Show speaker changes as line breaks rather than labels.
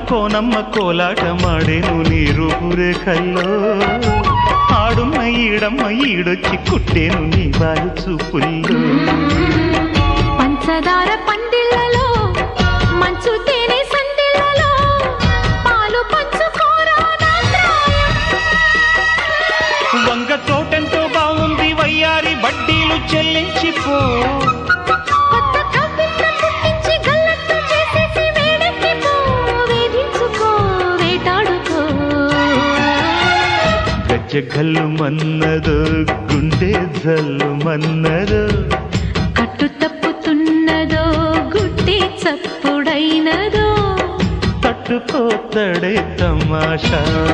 కోనమ్మ కోలాట మాడేను నీ రూపురేఖల్లో ఆడున్న ఈడమ్మ ఈడొచ్చి కుట్టేను నీ బాలు చూపుల్లో
పంచదార పందిళ్ళలో మంచు తేనె సందిళ్ళలో పాలు పంచుకోరా
వంగ తోటంతో బాగుంది వయ్యారి వడ్డీలు చెల్లించిపో గజ్జగల్లు మన్నదో గుండె జల్లు మన్నదో
కట్టు తప్పుతున్నదో గుడ్డి చప్పుడైనదో
తట్టుకోతడే తమాషా